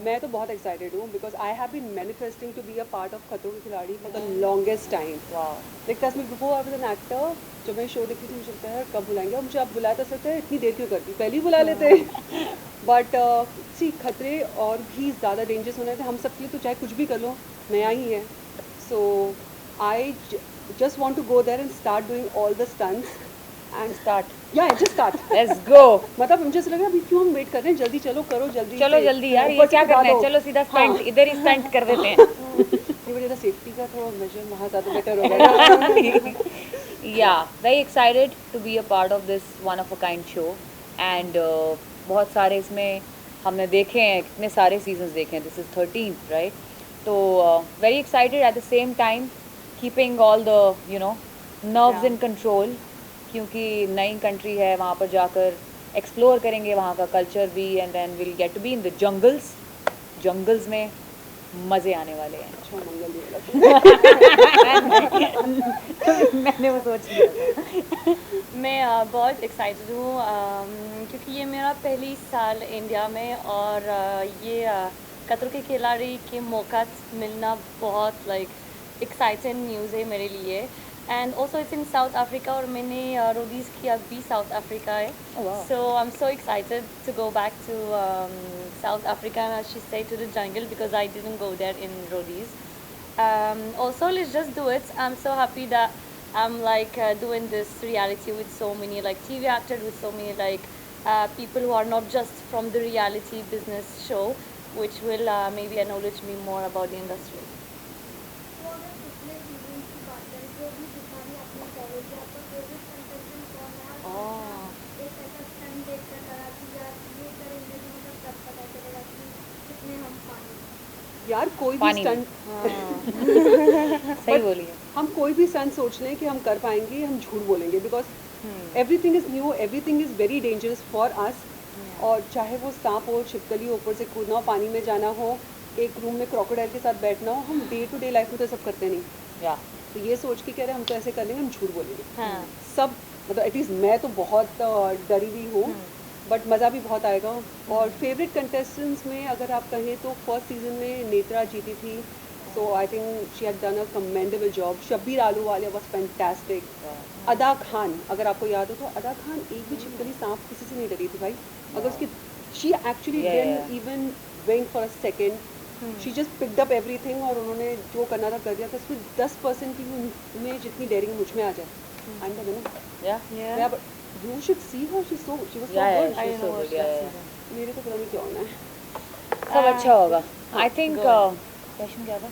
मैं तो बहुत एक्साइटेड हूँ because I have been manifesting to be a part of Khatron Ke Khiladi for the longest time. वाह. Like trust me, before I was an actor, जब मैं show देखती थी मुझे लगता है कब बुलाएंगे, और मुझे अब बुलाया तो सकता है इतनी देर क्यों करती, पहले ही बुला लेते. बट सी खतरे और भी ज़्यादा डेंजरस होने थे हम सब के लिए, तो चाहे कुछ भी कर लो नया ही है. सो आई just want to go there and start doing all the stunts and Start. yeah, just start. Let's go. मतलब मुझे ऐसा लग रहा है अभी क्यों हम वेट कर रहे हैं, जल्दी चलो, करो जल्दी चलो से. जल्दी यार, ये ऊपर से क्या करा करना है, दो. चलो सीधा हाँ. स्टंट, इधर ही स्टंट कर देते हैं. नहीं बट सेफ्टी का थोड़ा मेजर वहाँ ज़्यादा बेटर होगा. Yeah, very excited to be a part of this one of a kind show. And बहुत सारे इसमें हमने देखे हैं, कितने सारे seasons देखे हैं. This is 13th, right? तो very excited at the same time, keeping all the nerves in control, क्योंकि नई country है, वहाँ पर जाकर explore करेंगे वहाँ का culture भी, and then we'll get to be in the jungles में मज़े आने वाले हैं. अच्छा मंगल ये वाला. मैंने वो सोच लिया था. मैं बहुत एक्साइटेड हूँ क्योंकि ये मेरा पहली साल इंडिया में, और ये खतरों के खिलाड़ी के मौका मिलना बहुत एक्साइटिंग न्यूज़ है मेरे लिए. And also it's in south Africa, और मैंने रोडीज़ किया भी साउथ अफ्रीका है. Oh, wow. So I'm so excited to go back to South Africa and, as she said, to the jungle, because I didn't go there in Rhodes. Also, let's just do it. I'm so happy that I'm doing this reality with so many TV actors, with so many people who are not just from the reality business show, which will maybe knowledge me more about the industry. तो अगर पिछले season की बात करें, जो भी जितना भी आपने फॉलो किया, आपका फेवरेट कंटेस्टेंट कौन है? और एक ऐसा स्टंट देख कर लगा कि यार ये करेंगे तो मतलब तब पता चलेगा कि कितने हम पानी. यार कोई भी पानी में. स्टंट सही बोली है. हम कोई भी स्टंट सोच लें कि हम कर पाएंगे, हम झूठ बोलेंगे, because everything is new, everything is very dangerous for us. और चाहे वो सांप हो, छिपकली हो, ऊपर से कूदना हो, पानी में जाना हो, एक रूम में क्रोकोडाइल के साथ बैठना हो, हम डे टू डे लाइफ में तो सब करते नहीं. या तो ये सोच के कह रहे हैं हम तो ऐसे कर लेंगे, हम झूठ बोलेंगे. हाँ. सब मतलब एटलीस्ट मैं तो बहुत डरी हुई हूँ, बट मज़ा भी बहुत आएगा. और फेवरेट कंटेस्टेंट्स में अगर आप कहें तो फर्स्ट सीजन में नेत्रा जीती थी, so I think she had done a commendable job. Shabbir Ahluwalia was fantastic. Adaa Khan, अगर आपको याद हो तो अदा खान एक भी छिपकली सांप किसी से नहीं डरी थी भाई. अगर उसकी she actually didn't even went for a second, she just picked up everything, और उन्होंने जो करना था कर दिया. तो उसमें 10% की भी में जितनी डेयरिंग मुझ में आ जाए, आई एम द विनर. या Yeah, but you should see her. She was so good. yeah, I she's know so what good. Yeah, that's yeah. मेरे को पता नहीं क्या होना है. सब अच्छा होगा. I think good. question क्या था?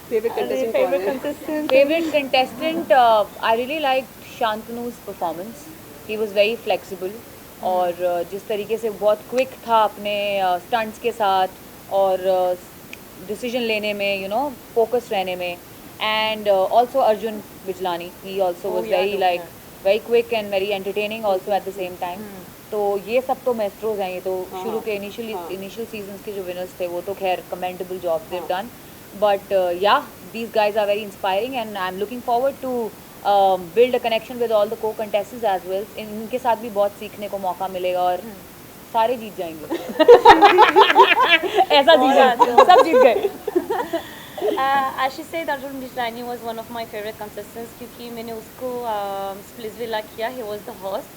फेवरेट कंटेस्टेंट कौन favorite है? contestant. Favorite contestant, I really liked Shantanu's performance. He was very flexible, और जिस तरीके से बहुत क्विक था अपने स्टंट्स के साथ, और डिसीजन लेने में, फोकस रहने में. And also Arjun Bijlani, he also was very very quick and very entertaining also at the same time. तो ये सब तो मेस्ट्रोज हैं. ये तो शुरू के initial seasons के जो winners थे, वो तो खैर commendable job they've done. But yeah, these guys are very inspiring, and I'm looking forward to build a connection with all the co-contestants as well. इनके साथ भी बहुत सीखने को मौका मिलेगा, और सारे जीत जाएंगे. ऐसा जीत जाएंगे, सब जीत गए. As she said, Arjun Bijlani was one of my favorite contestants क्योंकि मैंने उसको Splitsvilla किया. He was the host,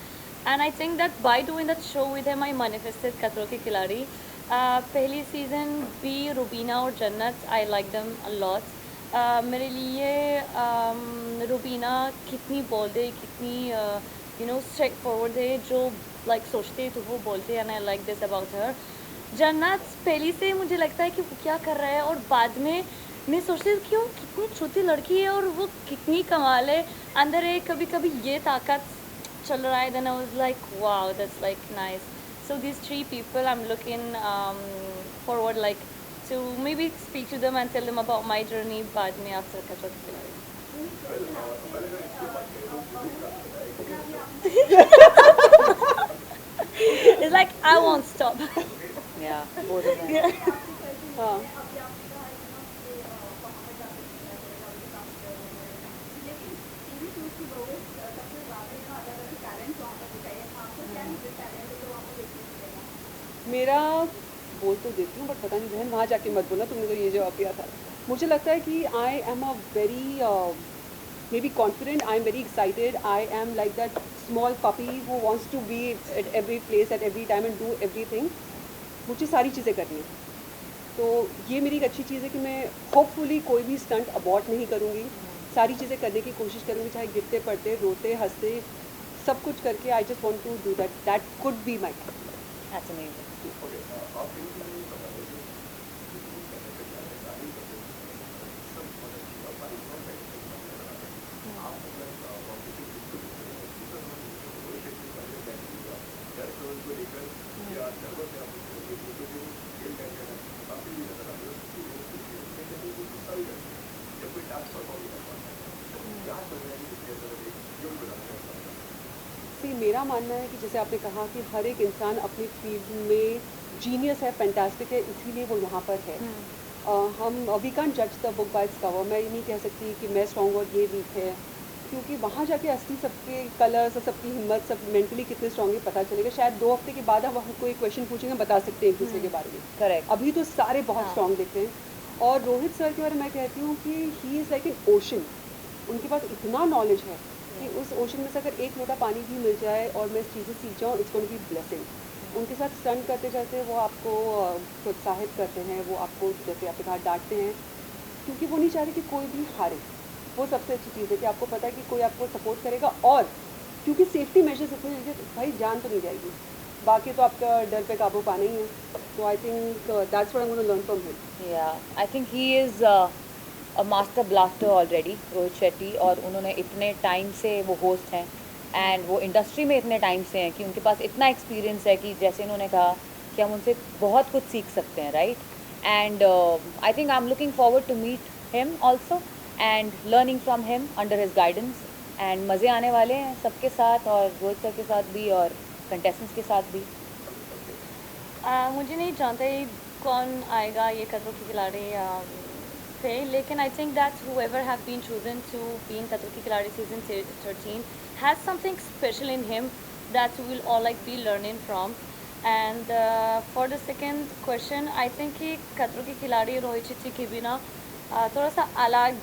and I think that by doing that show with him, I manifested खतरों के खिलाड़ी. पहली सीजन भी रुबीना और जन्नत, I like them a lot. मेरे लिए रुबीना कितनी बोल्ड है, कितनी स्ट्रेट फॉरवर्ड है, जो सोचते तो वो बोलते हैं, and I like this about her. जन्नत पहली से मुझे लगता है कि वो क्या कर रहा है, और बाद में मैं सोचती हूँ क्यों, कितनी छोटी लड़की है और वो कितनी कमाल है, अंदर है कभी कभी ये ताकत चल रहा है. then I was like wow, that's nice. So these three people I'm looking forward to maybe speak to them and tell them about my journey बाद में after खतरों के खिलाड़ी. It's like I won't stop. Yeah, both of them. हाँ. मेरा बोल तो देती हूँ, बट पता नहीं बहन वहाँ जाके मत बोलना तुमने तो ये जवाब दिया था। मुझे लगता है कि I am a very maybe confident, I am very excited, I am like that small puppy who wants to be at every place at every time and do everything. मुझे सारी चीज़ें करनी है, तो ये मेरी एक अच्छी चीज़ है कि मैं होपफुली कोई भी स्टंट अबॉर्ट नहीं करूँगी, सारी चीज़ें करने की कोशिश करूँगी, चाहे गिरते पड़ते रोते हंसते सब कुछ करके I just want to do that could be my. That's amazing. See मेरा मानना है कि जैसे आपने कहा कि हर एक इंसान अपनी फील्ड में जीनियस है, फैंटास्टिक है, इसीलिए वो यहाँ पर है। हम वी कांट जज the book by its cover. मैं ये नहीं कह सकती कि मैं स्ट्रॉन्ग और ये वीक है, क्योंकि वहाँ जाके असली सबके कलर्स और सबकी हिम्मत सब मेंटली कितने स्ट्रॉन्ग है पता चलेगा। शायद 2 हफ्ते के बाद हम हमको एक क्वेश्चन पूछेंगे, बता सकते हैं एक दूसरे के बारे में। करेक्ट। अभी तो सारे बहुत स्ट्रॉन्ग दिखते हैं। और रोहित सर के बारे में मैं कहती हूँ कि he is like an ocean. उनके पास इतना नॉलेज है कि उस ओशन में से अगर एक लोटा पानी भी मिल जाए और मैं इस चीज़ें सीख जाऊँ, it's going to be blessing. उनके साथ स्टंट करते जाते वो आपको प्रोत्साहित करते हैं, वो आपको जैसे आपके कहा डांटते हैं, क्योंकि वो नहीं चाहते कि कोई भी हारे। वो सबसे अच्छी चीज़ है कि आपको पता है कि कोई आपको सपोर्ट करेगा, और क्योंकि सेफ्टी मेजर्स इतने लीजिए तो भाई जान तो नहीं जाएगी, बाकी तो आपका डर पे काबू पाना ही है। तो I think that's what I am gonna learn from him. या I think he is a master blaster already, Rohit Shetty. और उन्होंने इतने टाइम से वो होस्ट हैं एंड वो इंडस्ट्री में इतने टाइम से हैं कि उनके पास इतना एक्सपीरियंस है कि जैसे इन्होंने कहा कि हम उनसे बहुत कुछ सीख सकते हैं, right. And I think I am looking forward to meet him also and learning from him under his guidance. And मज़े आने वाले हैं सबके साथ, और रोहित सर के साथ भी और कंटेस्टेंट्स के साथ भी। मुझे नहीं जानते कौन आएगा ये खतरों के खिलाड़ी पे, लेकिन I think that whoever have been chosen to be in खतरों के खिलाड़ी season 13 has something special in him that we will all like be learning from. And for the second question, I think कि खतरों के खिलाड़ी रोहित शेट्टी के बिना थोड़ा सा अलग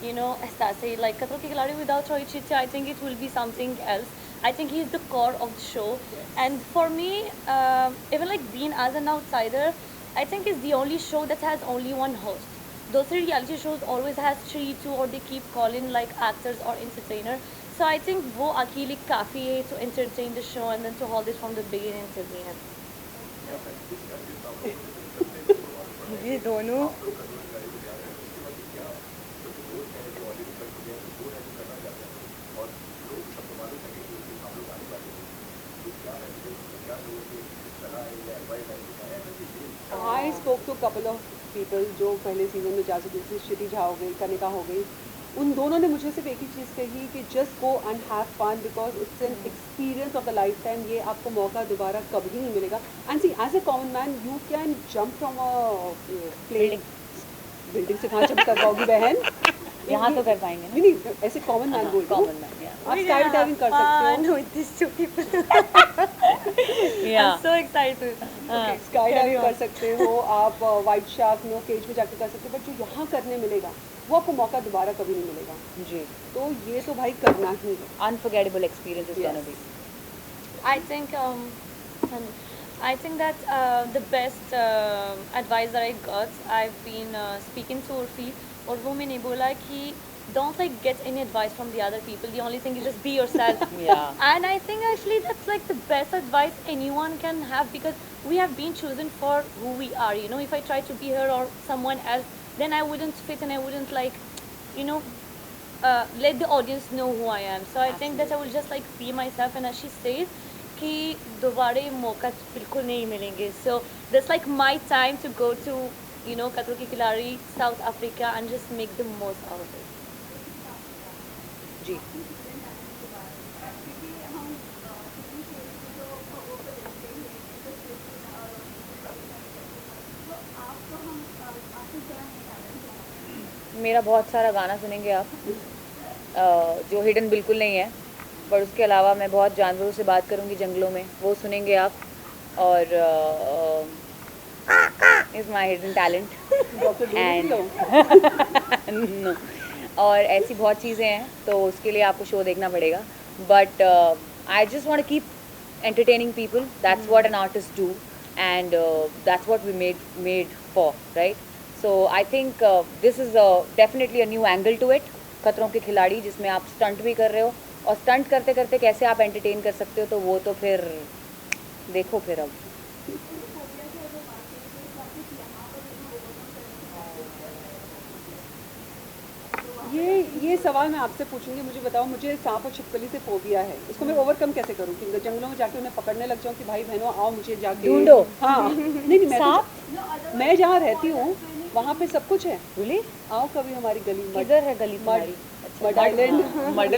एहसास है। like खतरों के खिलाड़ी without Rohit Shetty, I think it will be something else. I think he is the core of the show. And for me, even like being as an outsider, I think it's the only show that has only one host. Those reality shows always has 3, 2, or they keep calling like actors or entertainer. So I think वो अकेले काफ़ी है to entertain the show and then to hold it from the beginning to the end. ये दोनों I spoke to couple of people जो पहले season में जा चुकी थी, क्षिति झा हो गई, कनिका हो गई। उन दोनों ने मुझे सिर्फ एक ही चीज़ कही कि just go and have fun because it's an experience of the life time. ये आपको मौका दोबारा कभी नहीं मिलेगा। And see as a common man you can jump from a plane. Building से कहाँ जंप कर पाओगी बहन? यहाँ तो कर पाएंगे ना। नहीं, ऐसे कॉमन मैन बोल रही हूँ। कॉमन मैन, आप स्काई डाइविंग कर सकते हो। with these 2 people. या I'm so excited. Okay, sky carry diving on. कर सकते हो आप, वाइट शार्क नो केज में जाके कर सकते हो, बट जो यहाँ करने मिलेगा वो आपको मौका दोबारा कभी नहीं मिलेगा। जी, तो ये तो भाई करना ही है। Unforgettable experience is gonna be. I think that the best advice that I got, I've been speaking to Urfi, और वो मैंने बोला कि don't like get any advice from the other people. The only thing is just be yourself. Yeah. And I think actually that's like the best advice anyone can have, because we have been chosen for who we are. If I try to be her or someone else, then I wouldn't fit and I wouldn't like, let the audience know who I am. So I think that I will just like be myself, and as she says कि दोबारे मौका बिल्कुल नहीं मिलेंगे. So that's like my time to go to खतरों के खिलाड़ी South Africa and just make the most out of it. जी, मेरा बहुत सारा गाना सुनेंगे आप, जो हिडन बिल्कुल नहीं है, पर उसके अलावा मैं बहुत जानवरों से बात करूंगी जंगलों में, वो सुनेंगे आप। और is my hidden talent doctor And- ढूंढ नो और ऐसी बहुत चीज़ें हैं तो उसके लिए आपको शो देखना पड़ेगा but I just want keep entertaining people. That's what an artist do, and that's what we made for, right? So I think this is definitely a new angle to it. खतरों के खिलाड़ी जिसमें आप stunt भी कर रहे हो और stunt करते करते कैसे आप एंटरटेन कर सकते हो तो वो तो फिर देखो फिर अब ये सवाल मैं आपसे पूछूंगी, मुझे बताओ, मुझे सांप और छिपकली से फोबिया है, इसको मैं ओवरकम कैसे करूँ? कि जंगलों में जाके उन्हें पकड़ने लग जाऊँ कि भाई बहनों आओ मुझे जाके ढूंढो। हाँ नहीं मैं जहाँ रहती हूँ वहाँ पे सब कुछ है। really आओ कभी हमारी गली किधर है गली मड तुम्हारी? मड आइलैंड मड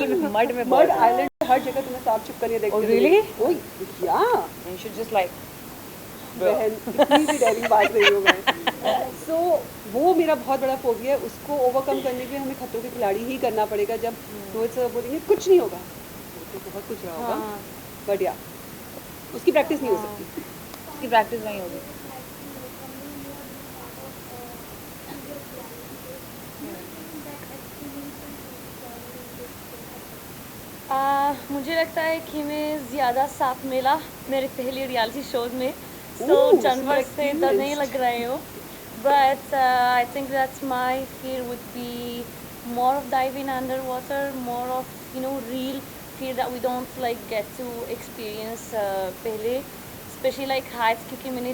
में मड बहुत आइलैंड हर जगह तुम्हें सांप छिपकलियाँ देखते Oh, really? ओह या you should just like बहन इतनी भी डेयरिंग बात नहीं हो गई। सो वो मेरा बहुत बड़ा फोबिया है, उसको ओवरकम करने के लिए हमें खतरों के खिलाड़ी ही करना पड़ेगा। जब रोहित सर बोलेंगे कुछ नहीं होगा तो बहुत कुछ रहा होगा, हाँ बट या उसकी प्रैक्टिस नहीं हो सकती। उसकी प्रैक्टिस वहीं होगी मुझे लगता है कि मैं ज़्यादा साथ मिला मेरे पहले रियलिटी शोज में, Ooh, तो so जानवर से डर नहीं experienced. लग रहे हो, but I think that my fear would be more of diving underwater, more of real fear that we don't like get to experience पहले, especially like heights, क्योंकि मैंने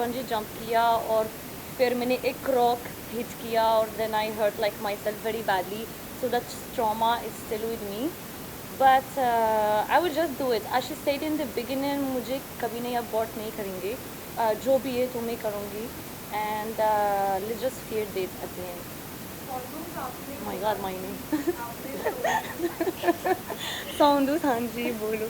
बंजी जंप किया और फिर मैंने एक रॉक हिट किया और then I hurt like myself very badly, so that trauma is still with me. But I would just do it. As she said in the beginning, मुझे कभी नहीं abort नहीं करेंगे, जो भी है तो मैं करूँगी, and let's just fear death at the end. Oh my God, my name. Sondu हाँ जी बोलो।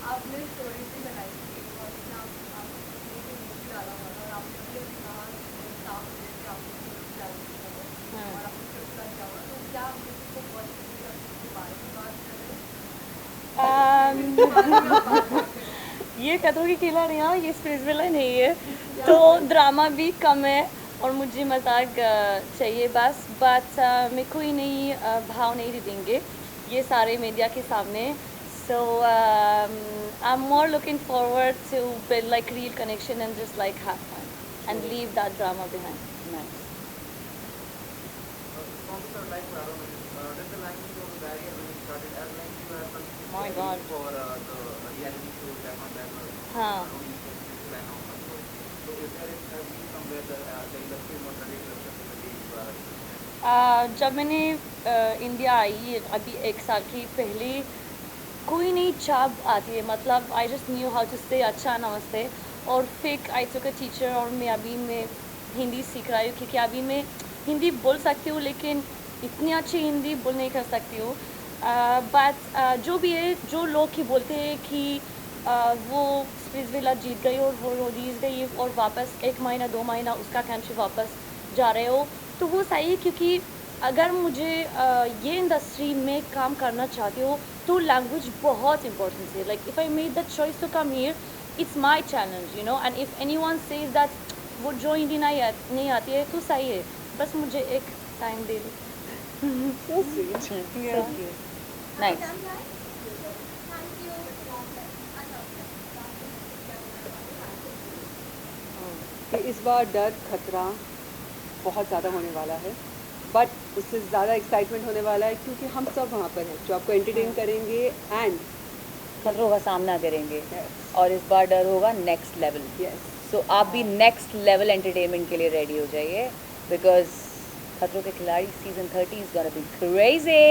ये खतरों की खिलाड़ियाँ ये स्पिरिचुअल नहीं है, तो ड्रामा भी कम है और मुझे मजाक चाहिए बस, बट मैं कोई नहीं भाव नहीं देंगे ये सारे मीडिया के सामने, so I'm more looking forward to build like real connection and just like have fun and leave that drama behind. nice My God. For the reality show back on that हाँ so is there somewhere the industry was ready to जब मैंने India I अभी एक साल की पहले, कोई नई चाप आती है, मतलब I just knew how to say अच्छा नमस्ते, और फिर आई टुक अ टीचर और मैं हिंदी सीख रही हूँ, क्योंकि अभी मैं हिंदी बोल सकती हूँ लेकिन इतनी अच्छी हिंदी बोल नहीं कर सकती हूँ, बट जो भी है, जो लोग ही बोलते हैं कि वो स्प्रिट्सविला जीत गई और वो रोडीज गई और वापस 1 महीना 2 महीना उसका कंट्री वापस जा रहे हो, तो वो सही है, क्योंकि अगर मुझे ये इंडस्ट्री में काम करना चाहती हो तो लैंग्वेज बहुत इंपॉर्टेंट है, like if I made the choice to come here it's my challenge and if anyone says that वो जो हिंदी नहीं आती है तो सही है, बस मुझे एक टाइम दे दो। So sweet. so cute nice कि इस बार डर खतरा बहुत ज़्यादा होने वाला है, बट उससे ज़्यादा एक्साइटमेंट होने वाला है क्योंकि हम सब वहाँ पर हैं जो आपको एंटरटेन करेंगे एंड खतरों का सामना करेंगे और इस बार डर होगा नेक्स्ट लेवल। यस सो आप भी नेक्स्ट लेवल एंटरटेनमेंट के लिए रेडी हो जाइए बिकॉज खतरों के खिलाड़ी season 30 is gonna be crazy.